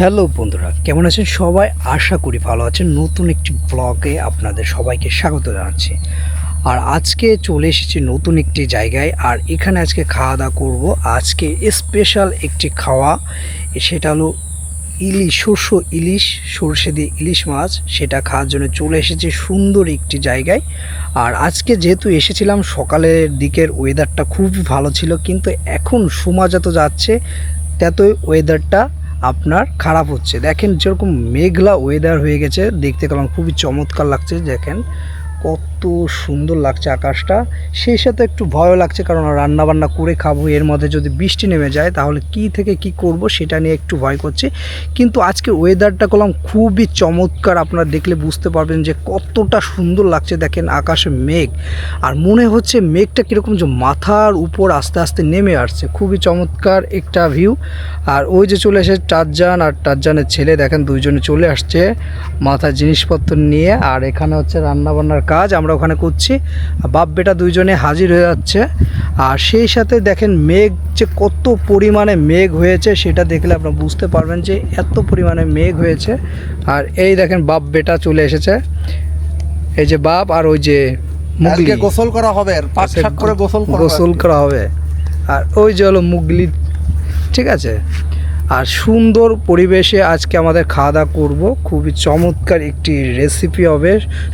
Hello বন্ধুরা, কেমন আছেন সবাই? আশা করি ভালো আছেন। নতুন একটি ব্লগে আপনাদের সবাইকে স্বাগত জানাচ্ছি। আর আজকে চলে এসেছি নতুন একটি জায়গায়, আর এখানে আজকে খাওয়া দাওয়া করবো। আজকে স্পেশাল একটি খাওয়া, সেটা হলো ইলিশ সর্ষে দিয়ে ইলিশ মাছ। সেটা খাওয়ার জন্য চলে এসেছি সুন্দর একটি জায়গায়। আর আজকে যেহেতু এসেছিলাম সকালের দিকের ওয়েদারটা খুবই ভালো ছিল, কিন্তু এখন সময় যত যাচ্ছে ততই ওয়েদারটা আপনার খারাপ হচ্ছে। দেখেন যেরকম মেঘলা ওয়েদার হয়ে গেছে, দেখতে পেলাম খুবই চমৎকার লাগছে। দেখেন কত সুন্দর লাগছে আকাশটা, সেই সাথে একটু ভয়ও লাগছে, কারণ রান্না বান্না করে খাবো, এর মধ্যে যদি বৃষ্টি নেমে যায় তাহলে কি থেকে কি করব সেটা নিয়ে একটু ভয় করছে। কিন্তু আজকে ওয়েদারটা করলাম খুবই চমৎকার, আপনারা দেখলে বুঝতে পারবেন যে কতটা সুন্দর লাগছে। দেখেন আকাশে মেঘ, আর মনে হচ্ছে মেঘটা কীরকম যে মাথার উপর আস্তে আস্তে নেমে আসছে। খুবই চমৎকার একটা ভিউ। আর ওই যে চলে এসে টারজান আর টারজানের ছেলে, দেখেন দুইজনে চলে আসছে মাথার জিনিসপত্র নিয়ে। আর এখানে হচ্ছে রান্নাবান্নার কাজ আমরা ওখানে করছি, বাপ বেটা দুইজনে হাজির হয়ে যাচ্ছে। আর সেই সাথে দেখেন মেঘ যে কত পরিমাণে মেঘ হয়েছে সেটা দেখলে আপনারা বুঝতে পারবেন যে এত পরিমাণে মেঘ হয়েছে। আর এই দেখেন বাপ বেটা চলে এসেছে, এই যে বাপ আর ওই যে মুগলি, গোসল করা হবে, পাক শাক করে গোসল করা হবে। আর ওই যে হলো মুগলি, ঠিক আছে। আর সুন্দর পরিবেশে আজকে আমাদের খাওয়া দাওয়া করবো। খুবই চমৎকার একটি রেসিপি হবে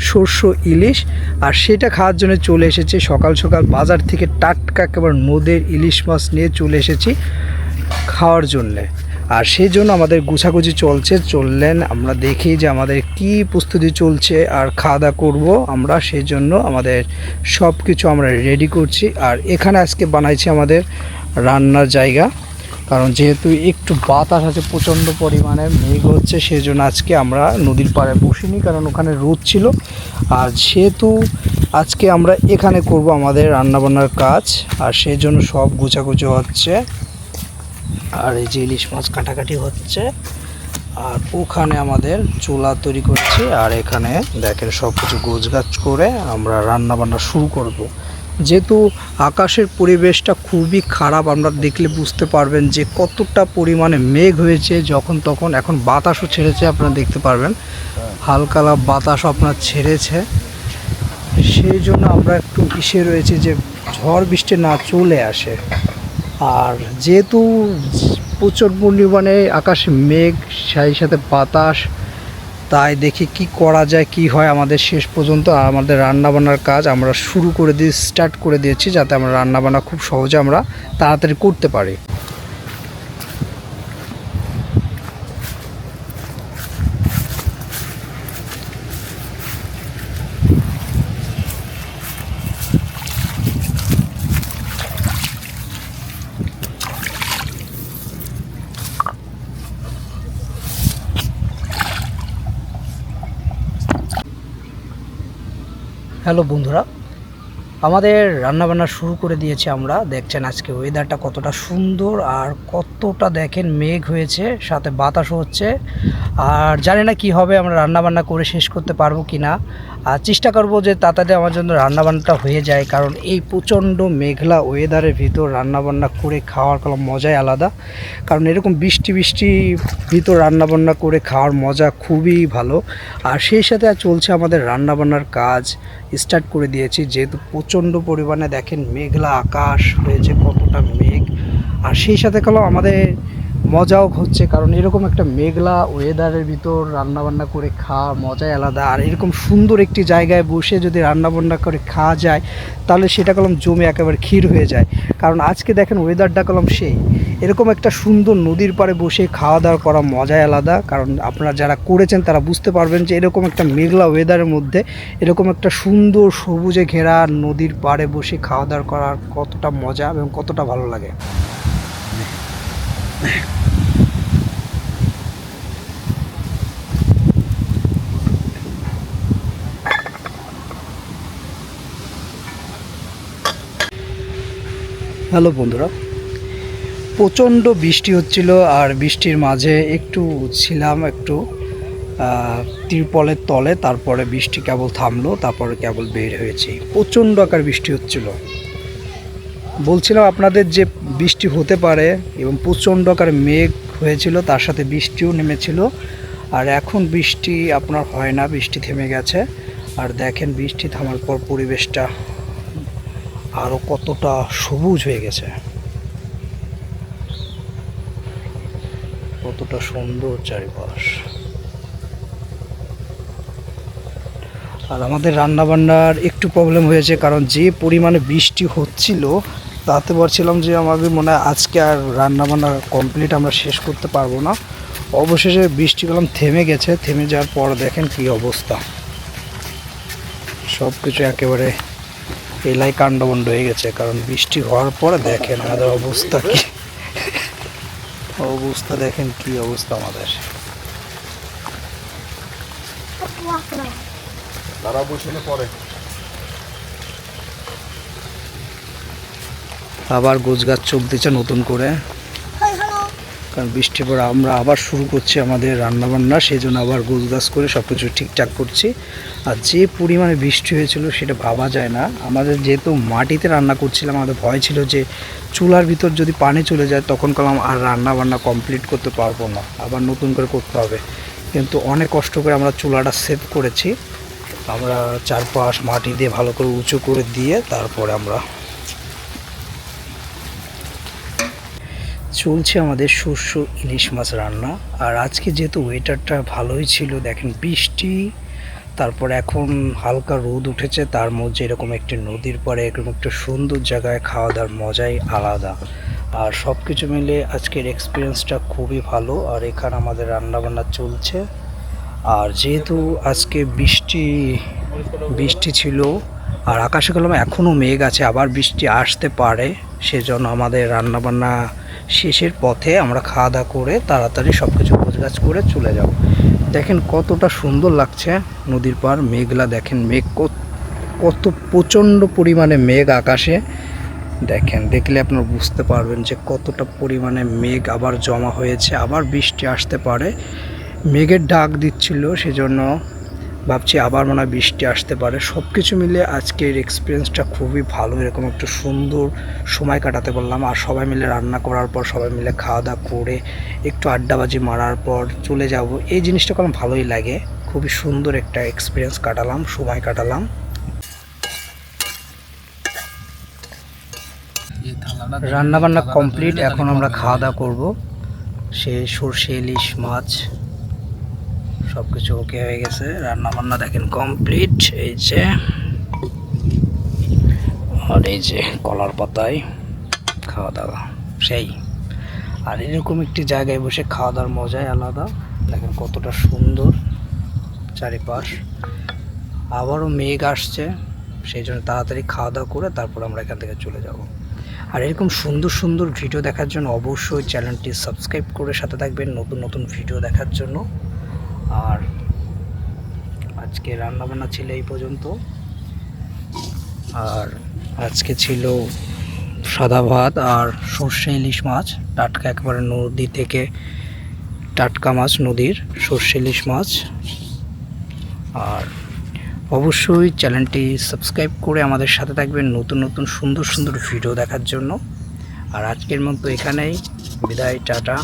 সর্ষ ইলিশ, আর সেটা খাওয়ার জন্য চলে এসেছি সকাল সকাল বাজার থেকে টাটকা একেবারে নদীর ইলিশ মাছ নিয়ে চলে এসেছি খাওয়ার জন্যে। আর সেই জন্য আমাদের গুছাগুছি চললেন আমরা দেখি যে আমাদের কি প্রস্তুতি চলছে আর খাওয়া দাওয়া করবো আমরা, সেই জন্য আমাদের সব কিছু আমরা রেডি করছি। আর এখানে আজকে বানাইছি আমাদের রান্নার জায়গা, কারণ যেহেতু একটু বাতাস আছে, প্রচণ্ড পরিমাণে মেঘ হচ্ছে, সেই জন্য আজকে আমরা নদীর পাড়ে বসিনি, কারণ ওখানে রোদ ছিল। আর যেহেতু আজকে আমরা এখানে করব আমাদের রান্নাবান্নার কাজ, আর সেই জন্য সব গোছাগুছি হচ্ছে। আর এই যে ইলিশ মাছ কাটাকাটি হচ্ছে, আর ওখানে আমাদের চুলা তৈরি করছি। আর এখানে দেখেন সব কিছু গোছগাছ করে আমরা রান্নাবান্না শুরু করব। যেহেতু আকাশের পরিবেশটা খুবই খারাপ, আমরা দেখলে বুঝতে পারবেন যে কতটা পরিমাণে মেঘ হয়েছে যখন তখন। এখন বাতাসও ছেড়েছে, আপনারা দেখতে পারবেন হালকা বাতাসও আপনার ছেড়েছে। সেই জন্য আমরা একটু ইসে রয়েছে যে ঝড় বৃষ্টি না চলে আসে। আর যেহেতু প্রচুর পরিমাণে আকাশে মেঘ, সেই সাথে বাতাস, তাই দেখি কি করা যায় কি হয় আমাদের শেষ পর্যন্ত। আর আমাদের রান্নাবান্নার কাজ আমরা স্টার্ট করে দিয়েছি, যাতে আমরা রান্নাবান্না খুব সহজে আমরা তাড়াতাড়ি করতে পারি। হ্যালো বন্ধুরা, আমাদের রান্নাবান্না শুরু করে দিয়েছি আমরা। দেখছেন আজকে ওয়েদারটা কতটা সুন্দর, আর কতটা দেখেন মেঘ হয়েছে, সাথে বাতাসও হচ্ছে। আর জানি না কি হবে, আমরা রান্নাবান্না করে শেষ করতে পারবো কি না। আর চেষ্টা করবো যে তাড়াতাড়ি আমার জন্য রান্নাবান্নাটা হয়ে যায়, কারণ এই প্রচণ্ড মেঘলা ওয়েদারের ভিতর রান্নাবান্না করে খাওয়ার কোনো মজাই আলাদা। কারণ এরকম বৃষ্টি ভিতর রান্নাবান্না করে খাওয়ার মজা খুবই ভালো। আর সেই সাথে চলছে আমাদের রান্নাবান্নার কাজ স্টার্ট করে দিয়েছি, যেহেতু প্রচণ্ড পরিমাণে দেখেন মেঘলা আকাশ হয়েছে, কতটা মেঘ। আর সেই সাথে আমাদের মজাও হচ্ছে, কারণ এরকম একটা মেঘলা ওয়েদারের ভিতর রান্নাবান্না করে খাওয়ার মজাই আলাদা। আর এরকম সুন্দর একটি জায়গায় বসে যদি রান্নাবান্না করে খাওয়া যায় তাহলে সেটা জমে একেবারে ক্ষীর হয়ে যায়। কারণ আজকে দেখেন ওয়েদারটা সেই এরকম একটা সুন্দর নদীর পাড়ে বসে খাওয়া দাওয়া করা মজাই আলাদা। কারণ আপনারা যারা করেছেন তারা বুঝতে পারবেন যে এরকম একটা মেঘলা ওয়েদারের মধ্যে এরকম একটা সুন্দর সবুজে ঘেরা নদীর পাড়ে বসে খাওয়া দাওয়া করার কতটা মজা এবং কতটা ভালো লাগে। হ্যালো বন্ধুরা, প্রচণ্ড বৃষ্টি হচ্ছিল, আর বৃষ্টির মাঝে একটু ছিলাম তিরপলের তলে। তারপরে বৃষ্টি কেবল থামলো, তারপরে কেবল বের হয়েছি। প্রচণ্ড আকার বৃষ্টি হচ্ছিল। বলছিলাম আপনাদের যে বৃষ্টি হতে পারে এবং প্রচণ্ড আকারে মেঘ হয়েছিল, তার সাথে বৃষ্টিও নেমেছিল। আর এখন বৃষ্টি আপনার হয় না, বৃষ্টি থেমে গেছে। আর দেখেন বৃষ্টি থামার পর পরিবেশটা আরও কতটা সবুজ হয়ে গেছে, কতটা সুন্দর চারিপাশ। আর আমাদের রান্নাবান্নার একটু প্রবলেম হয়েছে, কারণ যে পরিমাণে বৃষ্টি হচ্ছিল তাতে ভাবছিলাম যে আমাদের মনে হয় আজকে আর রান্নাবান্না কমপ্লিট আমরা শেষ করতে পারবো না। অবশেষে বৃষ্টি কলম থেমে গেছে, থেমে যাওয়ার পর দেখেন কি অবস্থা, সব কিছু একেবারে এলাই কাণ্ডবণ্ড হয়ে গেছে। কারণ বৃষ্টি হওয়ার পরে দেখেন আমাদের অবস্থা কি অবস্থা, দেখেন কি অবস্থা আমাদের। তারা বসলে পরে আবার গোছগাছ চলতেছে নতুন করে, কারণ বৃষ্টির পর আমরা আবার শুরু করছি আমাদের রান্নাবান্না, সেই জন্য আবার গোছগাছ করে সব কিছু ঠিকঠাক করছি। আর যে পরিমাণে বৃষ্টি হয়েছিল সেটা ভাবা যায় না। আমাদের যেহেতু মাটিতে রান্না করছিলাম, আমাদের ভয় ছিল যে চুলার ভিতর যদি পানি চলে যায় তখন কলম আর রান্নাবান্না কমপ্লিট করতে পারবো না, আবার নতুন করে করতে হবে। কিন্তু অনেক কষ্ট করে আমরা চুলাটা সেভ করেছি, আমরা চারপাশ মাটি দিয়ে ভালো করে উঁচু করে দিয়ে তারপরে আমরা চলছে আমাদের শস্য ইলিশ মাছ রান্না। আর আজকে যেহেতু ওয়েদারটা ভালোই ছিল, দেখেন বৃষ্টি, তারপর এখন হালকা রোদ উঠেছে, তার মধ্যে এরকম একটি নদীর পাড়ে এরকম একটা সুন্দর জায়গায় খাওয়া দাওয়ার মজাই আলাদা। আর সব কিছু মিলে আজকের এক্সপিরিয়েন্সটা খুবই ভালো। আর এখানে আমাদের রান্নাবান্না চলছে। আর যেহেতু আজকে বৃষ্টি ছিল আর আকাশে কলম এখনও মেঘ আছে, আবার বৃষ্টি আসতে পারে, সেজন্য আমাদের রান্নাবান্না শেষের পথে আমরা খাওয়া দাওয়া করে তাড়াতাড়ি সব কিছু গোছগাছ করে চলে যাব। দেখেন কতটা সুন্দর লাগছে নদীর পাড়, মেঘলা দেখেন, মেঘ কত প্রচণ্ড পরিমাণে মেঘ আকাশে। দেখেন, দেখলে আপনারা বুঝতে পারবেন যে কতটা পরিমাণে মেঘ আবার জমা হয়েছে, আবার বৃষ্টি আসতে পারে। মেঘের ডাক দিচ্ছিল, সেজন্য ভাবছি আবার মনে হয় বৃষ্টি আসতে পারে। সব কিছু মিলে আজকের এক্সপিরিয়েন্সটা খুবই ভালো, এরকম একটা সুন্দর সময় কাটাতে পারলাম। আর সবাই মিলে রান্না করার পর সবাই মিলে খাওয়া দাওয়া করে একটু আড্ডাবাজি মারার পর চলে যাব, এই জিনিসটা কোনো ভালোই লাগে। খুবই সুন্দর একটা এক্সপিরিয়েন্স কাটালাম, সময় কাটালাম। রান্নাবান্না কমপ্লিট, এখন আমরা খাওয়া দাওয়া করবো। সে সর্ষে ইলিশ মাছ সব কিছু ওকে হয়ে গেছে, রান্নাবান্না দেখেন কমপ্লিট। এই যে, আর এই যে কলার পাতায় খাওয়া দাওয়া সেই। আর এরকম একটি জায়গায় বসে খাওয়া দাওয়ার মজাই আলাদা। দেখেন কতটা সুন্দর চারিপাশ, আবারও মেঘ আসছে, সেই জন্য তাড়াতাড়ি খাওয়া দাওয়া করে তারপর আমরা এখান থেকে চলে যাব। আর এরকম সুন্দর সুন্দর ভিডিও দেখার জন্য অবশ্যই চ্যানেলটি সাবস্ক্রাইব করে সাথে থাকবেন নতুন নতুন ভিডিও দেখার জন্য। আর আজকে রান্নাবান্না ছিল এই পর্যন্ত। আর আজকে ছিল সাদা ভাত আর সর্ষে ইলিশ মাছ, টাটকা একেবারে নদী থেকে টাটকা মাছ, নদীর সর্ষে ইলিশ মাছ। আর অবশ্যই চ্যানেলটি সাবস্ক্রাইব করে আমাদের সাথে থাকবেন নতুন নতুন সুন্দর সুন্দর ভিডিও দেখার জন্য। আর আজকের মতো এখানেই বিদায়, টাটা।